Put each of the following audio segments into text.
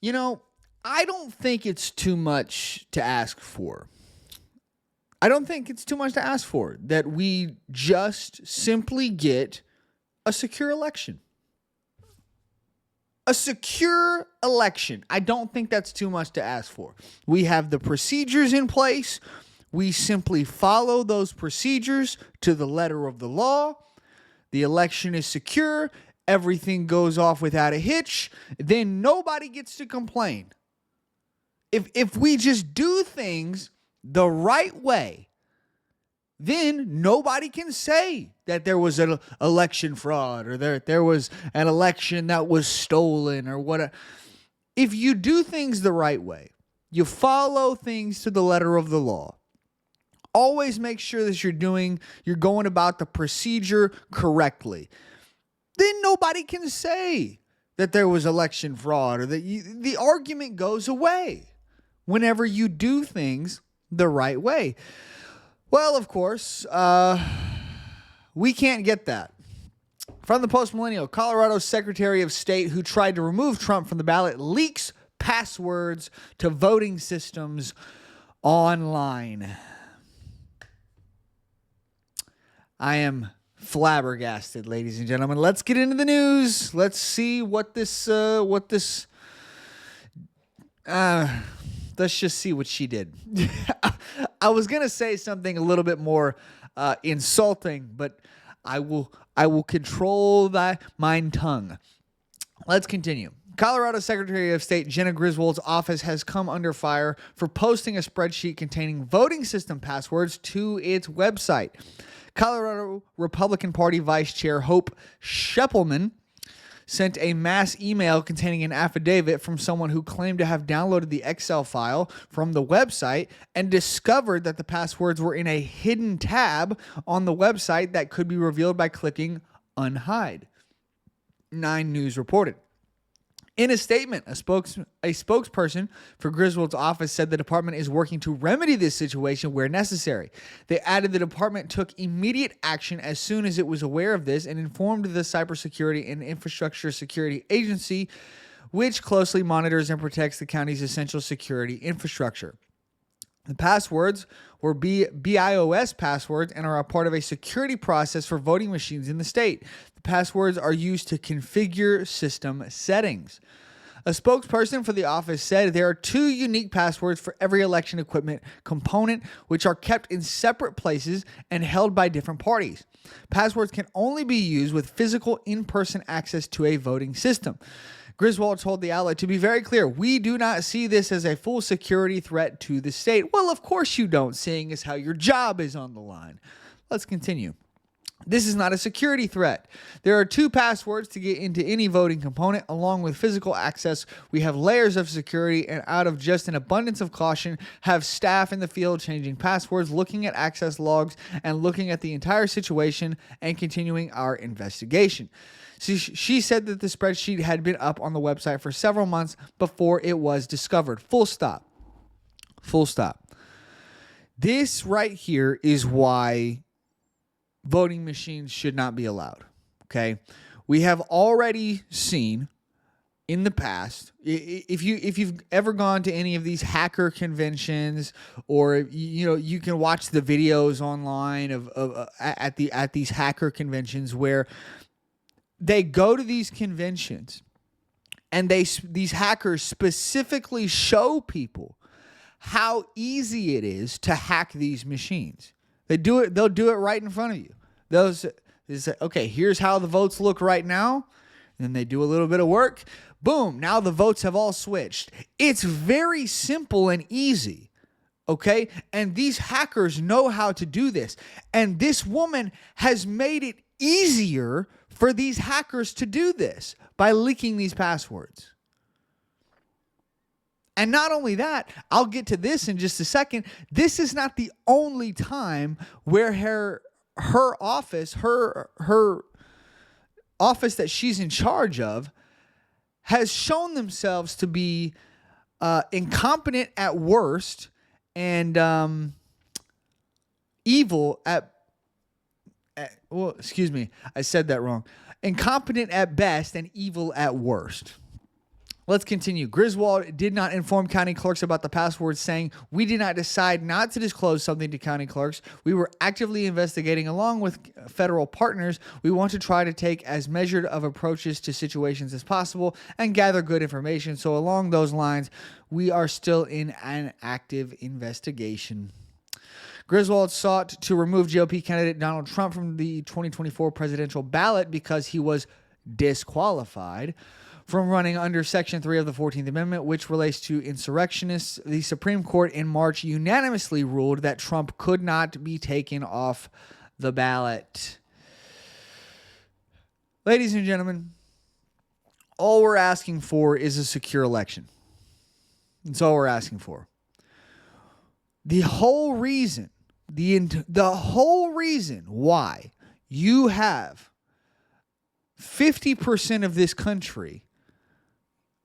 You know, I don't think it's too much to ask for. I don't think it's too much to ask for that we just simply get a secure election. A secure election. I don't think that's too much to ask for. We have the procedures in place. We simply follow those procedures to the letter of the law. The election is secure. Everything goes off without a hitch. Then nobody gets to complain. If we just do things the right way, then nobody can say that there was an election fraud or there was an election that was stolen or whatever. If you do things the right way, you follow things to the letter of the law. Always make sure that you're going about the procedure correctly. Then nobody can say that there was election fraud or that the argument goes away whenever you do things the right way. Well, of course, we can't get that. From the Post-Millennial, Colorado's Secretary of State who tried to remove Trump from the ballot leaks passwords to voting systems online. I am flabbergasted, ladies and gentlemen. Let's get into the news. Let's see let's just see what she did. I was going to say something a little bit more insulting, but I will control my tongue. Let's continue. Colorado Secretary of State Jenna Griswold's office has come under fire for posting a spreadsheet containing voting system passwords to its website. Colorado Republican Party Vice Chair Hope Scheppelman sent a mass email containing an affidavit from someone who claimed to have downloaded the Excel file from the website and discovered that the passwords were in a hidden tab on the website that could be revealed by clicking Unhide. 9 News reported. In a statement, a spokesperson for Griswold's office said the department is working to remedy this situation where necessary. They added the department took immediate action as soon as it was aware of this and informed the Cybersecurity and Infrastructure Security Agency, which closely monitors and protects the county's essential security infrastructure. The passwords were BIOS passwords and are a part of a security process for voting machines in the state. The passwords are used to configure system settings. A spokesperson for the office said there are 2 unique passwords for every election equipment component, which are kept in separate places and held by different parties. Passwords can only be used with physical in-person access to a voting system. Griswold told the outlet, to be very clear, we do not see this as a full security threat to the state. Well, of course you don't, seeing as how your job is on the line. Let's continue. This is not a security threat. There are 2 passwords to get into any voting component, along with physical access. We have layers of security, and out of just an abundance of caution, have staff in the field changing passwords, looking at access logs, and looking at the entire situation and continuing our investigation. She said that the spreadsheet had been up on the website for several months before it was discovered. Full stop. Full stop. This right here is why voting machines should not be allowed. Okay? We have already seen in the past, if you've ever gone to any of these hacker conventions, or you can watch the videos online at these hacker conventions where they go to these conventions and these hackers specifically show people how easy it is to hack these machines. They'll do it right in front of you. They say, okay, here's how the votes look right now. And then they do a little bit of work. Boom, now the votes have all switched. It's very simple and easy. Okay? And these hackers know how to do this. And this woman has made it easier for these hackers to do this by leaking these passwords. And not only that, I'll get to this in just a second. This is not the only time where her office, her office that she's in charge of, has shown themselves to be incompetent at worst and evil at well, excuse me, I said that wrong. Incompetent at best and evil at worst. Let's continue. Griswold did not inform county clerks about the passwords, saying, "We did not decide not to disclose something to county clerks. We were actively investigating along with federal partners. We want to try to take as measured of approaches to situations as possible and gather good information. So along those lines, we are still in an active investigation." Griswold sought to remove GOP candidate Donald Trump from the 2024 presidential ballot because he was disqualified from running under Section 3 of the 14th Amendment, which relates to insurrectionists. The Supreme Court in March unanimously ruled that Trump could not be taken off the ballot. Ladies and gentlemen, all we're asking for is a secure election. That's all we're asking for. The whole reason, the whole reason why you have 50% of this country,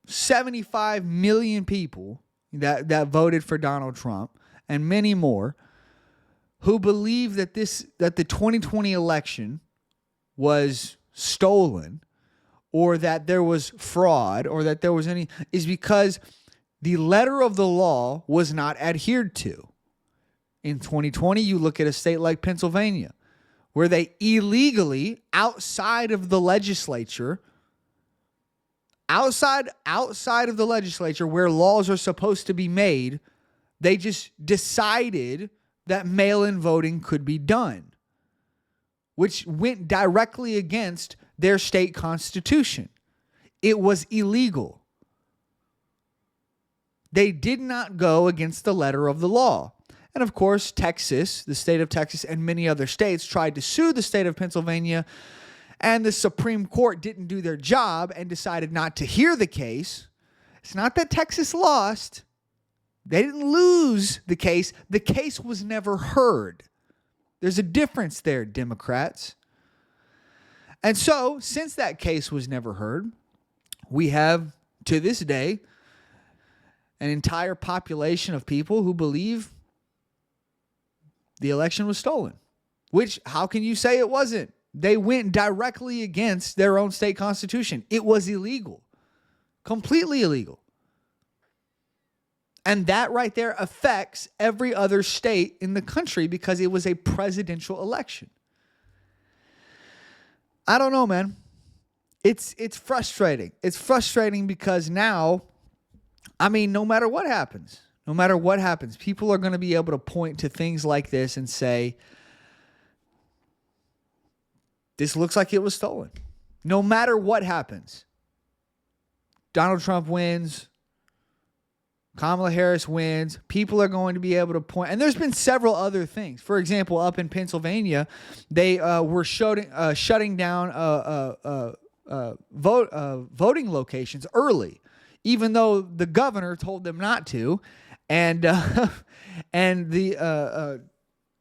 75 million people that voted for Donald Trump, and many more who believe that the 2020 election was stolen, or that there was fraud, or that there was any, is because the letter of the law was not adhered to. In 2020, you look at a state like Pennsylvania, where they illegally, outside of the legislature, outside of the legislature where laws are supposed to be made, they just decided that mail-in voting could be done, which went directly against their state constitution. It was illegal. They did not go against the letter of the law. And of course, Texas, the state of Texas, and many other states tried to sue the state of Pennsylvania, and the Supreme Court didn't do their job and decided not to hear the case. It's not that Texas lost. They didn't lose the case. The case was never heard. There's a difference there, Democrats. And so, since that case was never heard, we have, to this day, an entire population of people who believe the election was stolen. Which, how can you say it wasn't? They went directly against their own state constitution. It was illegal. Completely illegal. And that right there affects every other state in the country because it was a presidential election. I don't know, man. It's frustrating. It's frustrating because now, I mean, no matter what happens, people are going to be able to point to things like this and say, this looks like it was stolen. No matter what happens. Donald Trump wins. Kamala Harris wins. People are going to be able to point. And there's been several other things. For example, up in Pennsylvania, they were shutting down voting locations early, even though the governor told them not to. And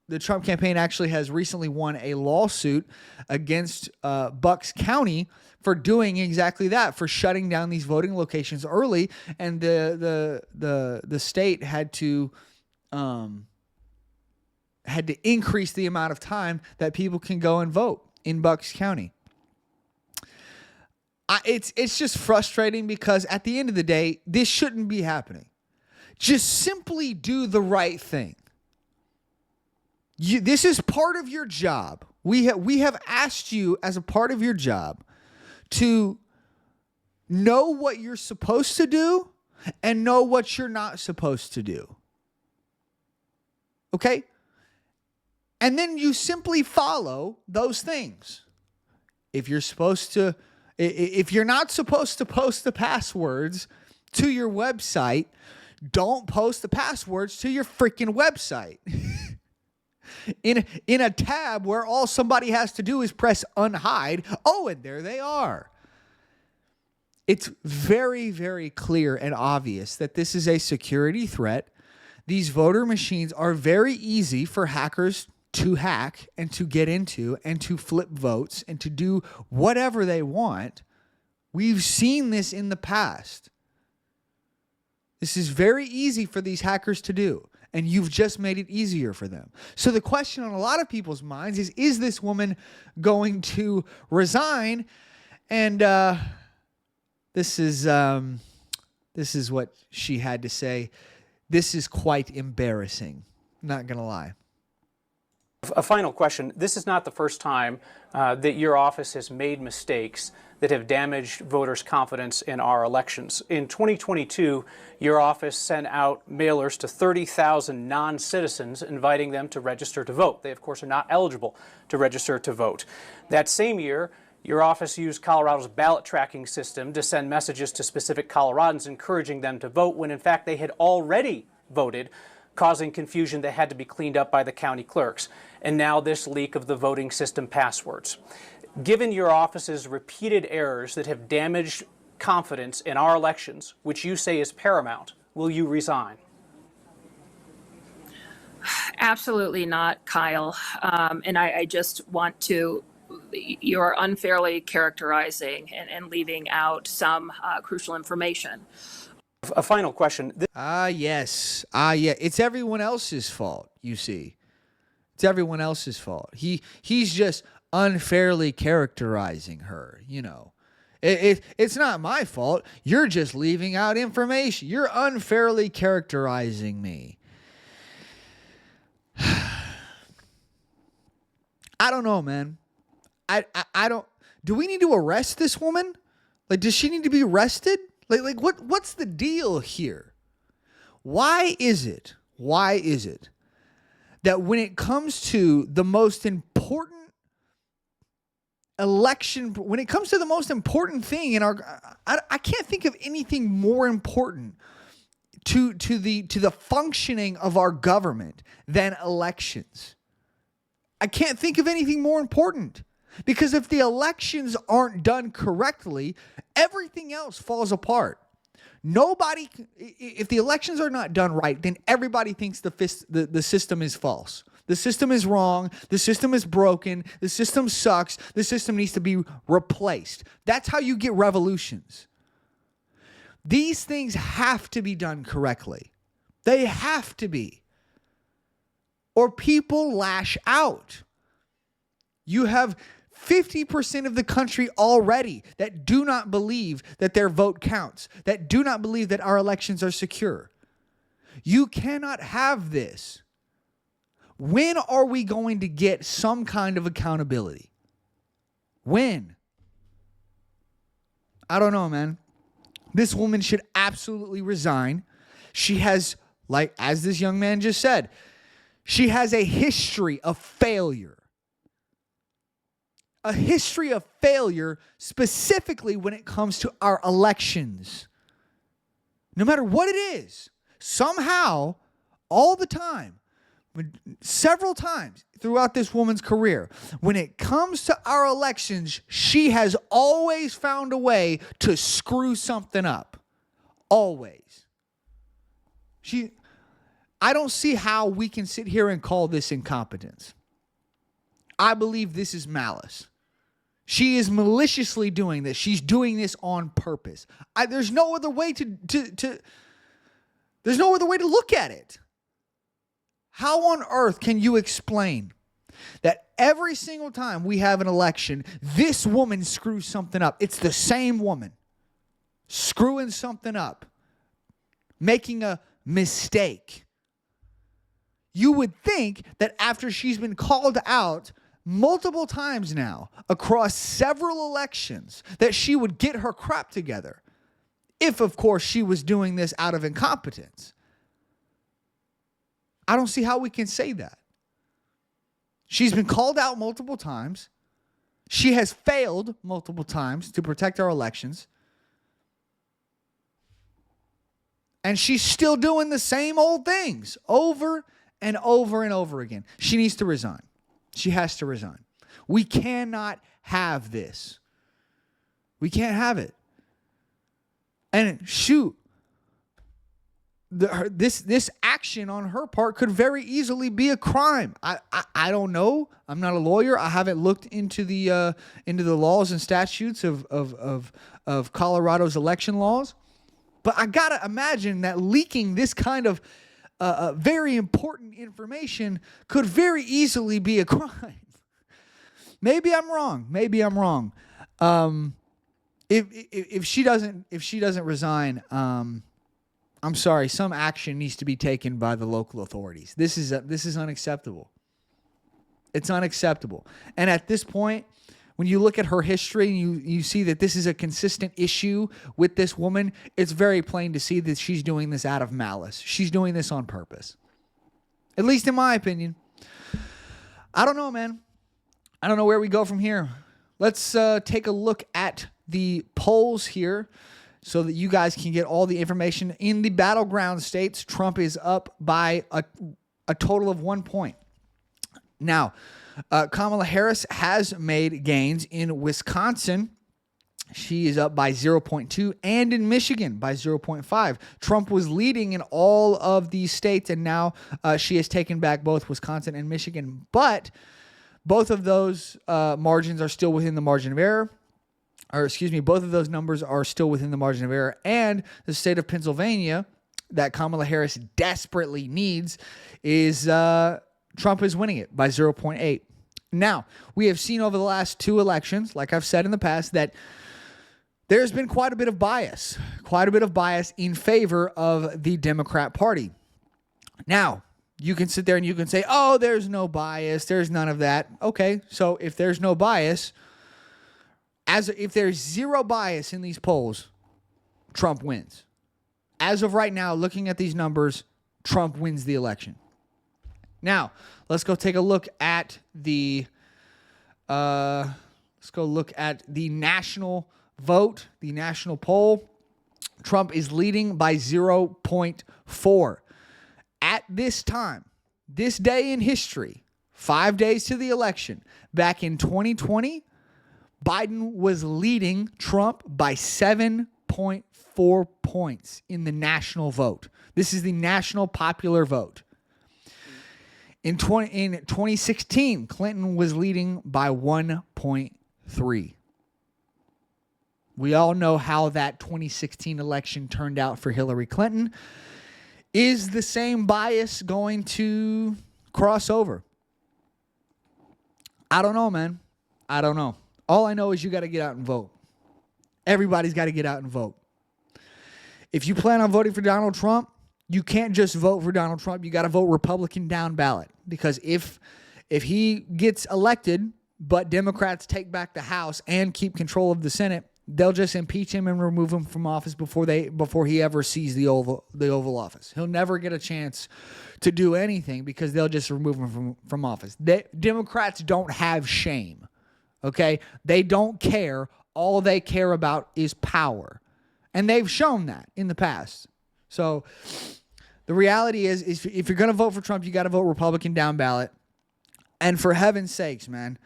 the Trump campaign actually has recently won a lawsuit against Bucks County for doing exactly that, for shutting down these voting locations early, and the state had to increase the amount of time that people can go and vote in Bucks County. It's just frustrating because at the end of the day, this shouldn't be happening. Just simply do the right thing. This is part of your job. We have asked you as a part of your job to know what you're supposed to do and know what you're not supposed to do. Okay? And then you simply follow those things. If you're not supposed to post the passwords to your website, don't post the passwords to your freaking website. In a tab where all somebody has to do is press unhide. Oh, and there they are. It's very, very clear and obvious that this is a security threat. These voter machines are very easy for hackers to hack and to get into and to flip votes and to do whatever they want. We've seen this in the past. This is very easy for these hackers to do. And you've just made it easier for them. So the question on a lot of people's minds is this woman going to resign? And this is This is what she had to say. This is quite embarrassing. Not going to lie. A final question. This is not the first time that your office has made mistakes that have damaged voters' confidence in our elections. In 2022, your office sent out mailers to 30,000 non-citizens inviting them to register to vote. They, of course, are not eligible to register to vote. That same year, your office used Colorado's ballot tracking system to send messages to specific Coloradans encouraging them to vote when, in fact, they had already voted, causing confusion that had to be cleaned up by the county clerks. And now this leak of the voting system passwords. Given your office's repeated errors that have damaged confidence in our elections, which you say is paramount, will you resign? Absolutely not, Kyle. And I just want to, you're unfairly characterizing and leaving out some crucial information. A final question. Yes. Yeah. It's everyone else's fault, you see. It's everyone else's fault. He's just unfairly characterizing her, you know. It's not my fault. You're just leaving out information. You're unfairly characterizing me. I don't know, man. I don't. Do we need to arrest this woman? Like, does she need to be arrested? Like what's the deal here? Why is it that when it comes to the most important election, when it comes to the most important thing in our, I can't think of anything more important to the functioning of our government than elections. I can't think of anything more important. Because if the elections aren't done correctly, everything else falls apart. If the elections are not done right, then everybody thinks the system is false. The system is wrong. The system is broken. The system sucks. The system needs to be replaced. That's how you get revolutions. These things have to be done correctly. They have to be. Or people lash out. You have 50% of the country already that do not believe that their vote counts, that do not believe that our elections are secure. You cannot have this. When are we going to get some kind of accountability? When? I don't know, man. This woman should absolutely resign. She has, like, as this young man just said, she has a history of failure. A history of failure specifically when it comes to our elections. No matter what it is, somehow, all the time, several times throughout this woman's career, when it comes to our elections, she has always found a way to screw something up. Always. I don't see how we can sit here and call this incompetence. I believe this is malice. She is maliciously doing this. She's doing this on purpose. There's no other way to there's no other way to look at it. How on earth can you explain that every single time we have an election, this woman screws something up? It's the same woman screwing something up, making a mistake. You would think that after she's been called out multiple times now across several elections that she would get her crap together. If, of course, she was doing this out of incompetence. I don't see how we can say that. She's been called out multiple times. She has failed multiple times to protect our elections. And she's still doing the same old things over and over and over again. She needs to resign. She has to resign. We cannot have this. We can't have it. And shoot, this action on her part could very easily be a crime. I don't know. I'm not a lawyer. I haven't looked into the laws and statutes of Colorado's election laws. But I gotta imagine that leaking this kind of very important information could very easily be a crime. Maybe I'm wrong. if she doesn't resign, I'm sorry, some action needs to be taken by the local authorities. This is unacceptable. It's unacceptable. And at this point, when you look at her history and you see that this is a consistent issue with this woman, it's very plain to see that she's doing this out of malice. She's doing this on purpose. At least in my opinion. I don't know, man. I don't know where we go from here. Let's take a look at the polls here so that you guys can get all the information. In the battleground states, Trump is up by a total of 1 point. Now, Kamala Harris has made gains in Wisconsin. She is up by 0.2, and in Michigan by 0.5. Trump was leading in all of these states, and now she has taken back both Wisconsin and Michigan. But both of those margins are still within the margin of error. Or excuse me, both of those numbers are still within the margin of error. And the state of Pennsylvania that Kamala Harris desperately needs is Trump is winning it by 0.8. Now, we have seen over the last two elections, like I've said in the past, that there's been quite a bit of bias in favor of the Democrat Party. Now, you can sit there and you can say, oh, there's no bias, there's none of that. Okay, so if there's no bias, if there's zero bias in these polls, Trump wins. As of right now, looking at these numbers, Trump wins the election. Now, let's go take a look at the national vote, the national poll. Trump is leading by 0.4. At this time, this day in history, 5 days to the election, back in 2020, Biden was leading Trump by 7.4 points in the national vote. This is the national popular vote. In 2016, Clinton was leading by 1.3. We all know how that 2016 election turned out for Hillary Clinton. Is the same bias going to cross over? I don't know, man. I don't know. All I know is you got to get out and vote. Everybody's got to get out and vote. If you plan on voting for Donald Trump, you can't just vote for Donald Trump. You got to vote Republican down ballot. Because if he gets elected, but Democrats take back the House and keep control of the Senate, they'll just impeach him and remove him from office before he ever sees the Oval Office. He'll never get a chance to do anything because they'll just remove him from office. Democrats don't have shame. Okay? They don't care. All they care about is power. And they've shown that in the past. So the reality is if you're going to vote for Trump, you got to vote Republican down ballot. And for heaven's sakes, man,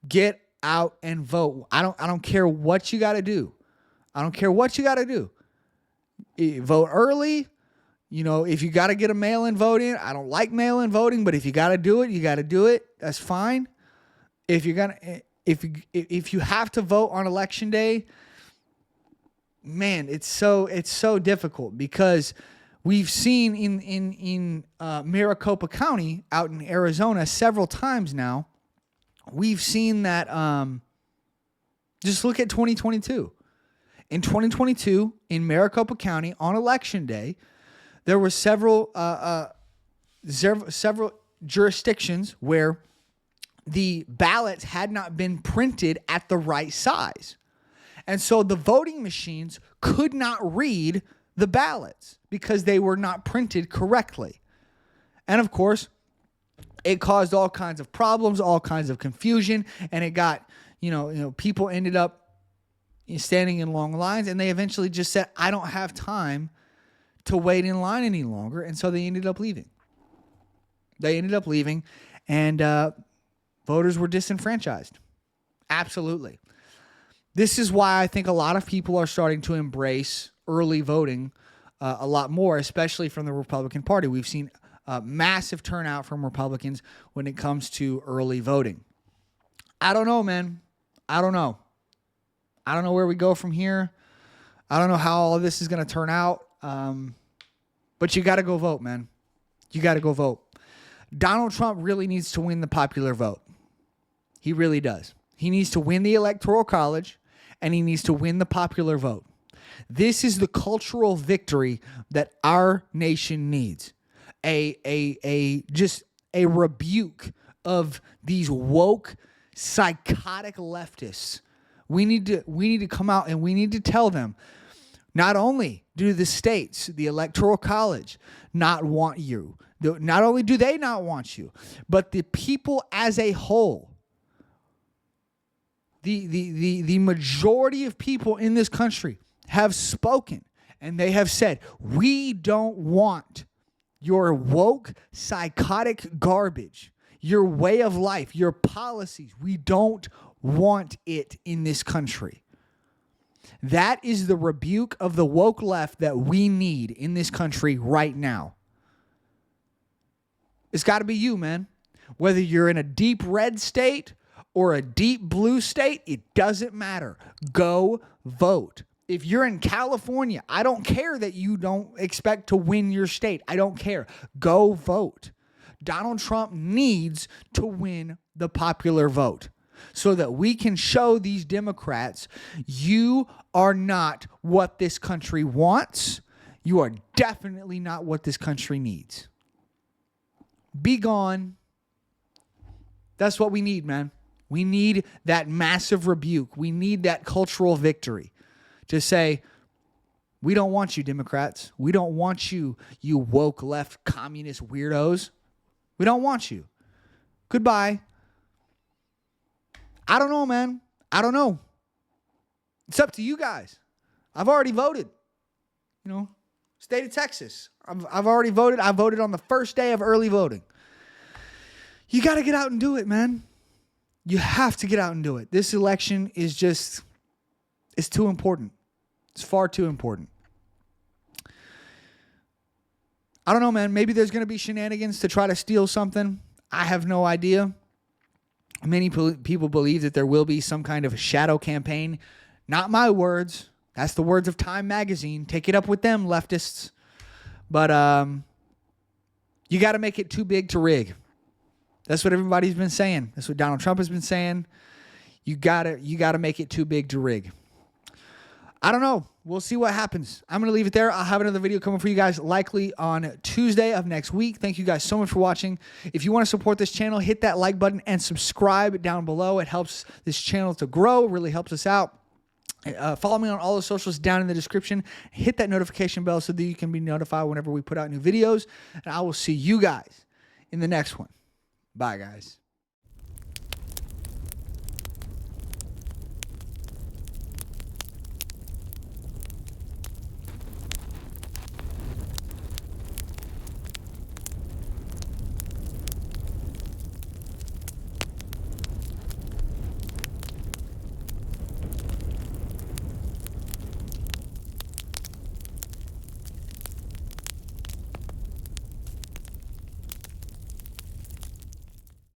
get out and vote. I don't care what you got to do. I don't care what you got to do. Vote early. You know, if you got to get a mail-in vote in, I don't like mail-in voting, but if you got to do it, you got to do it. That's fine. If you have to vote on election day, man, it's so difficult because we've seen in Maricopa County out in Arizona several times now. We've seen that. Just look at 2022. In 2022, in Maricopa County on election day, there were several jurisdictions where the ballots had not been printed at the right size. And so the voting machines could not read the ballots because they were not printed correctly. And of course, it caused all kinds of problems, all kinds of confusion, and it got, people ended up standing in long lines, and they eventually just said, I don't have time to wait in line any longer, and so they ended up leaving. And voters were disenfranchised. Absolutely. This is why I think a lot of people are starting to embrace early voting a lot more, especially from the Republican Party. We've seen massive turnout from Republicans when it comes to early voting. I don't know, man. I don't know where we go from here. I don't know how all of this is going to turn out. But you got to go vote, man. You got to go vote. Donald Trump really needs to win the popular vote. He really does. He needs to win the Electoral College, and he needs to win the popular vote. This is the cultural victory that our nation needs. Just a rebuke of these woke, psychotic leftists. We need to come out and we need to tell them, not only do the states, the Electoral College, not want you, not only do they not want you, but the people as a whole, the majority of people in this country have spoken, and they have said, we don't want your woke, psychotic garbage, your way of life, your policies. We don't want it in this country. That is the rebuke of the woke left that we need in this country right now. It's got to be you, man. Whether you're in a deep red state or a deep blue state, it doesn't matter. Go vote. If you're in California, I don't care that you don't expect to win your state. I don't care. Go vote. Donald Trump needs to win the popular vote so that we can show these Democrats, you are not what this country wants. You are definitely not what this country needs. Be gone. That's what we need, man. We need that massive rebuke. We need that cultural victory to say, we don't want you, Democrats. We don't want you, you woke left communist weirdos. We don't want you. Goodbye. I don't know, man. I don't know. It's up to you guys. I've already voted. State of Texas. I've already voted. I voted on the first day of early voting. You got to get out and do it, man. You have to get out and do it. This election is just, it's too important. It's far too important. I don't know, man. Maybe there's going to be shenanigans to try to steal something. I have no idea. Many people believe that there will be some kind of shadow campaign. Not my words. That's the words of Time magazine. Take it up with them, leftists. But you got to make it too big to rig. That's what everybody's been saying. That's what Donald Trump has been saying. You gotta make it too big to rig. I don't know. We'll see what happens. I'm going to leave it there. I'll have another video coming for you guys likely on Tuesday of next week. Thank you guys so much for watching. If you want to support this channel, hit that like button and subscribe down below. It helps this channel to grow. It really helps us out. Follow me on all the socials down in the description. Hit that notification bell so that you can be notified whenever we put out new videos. And I will see you guys in the next one. Bye, guys.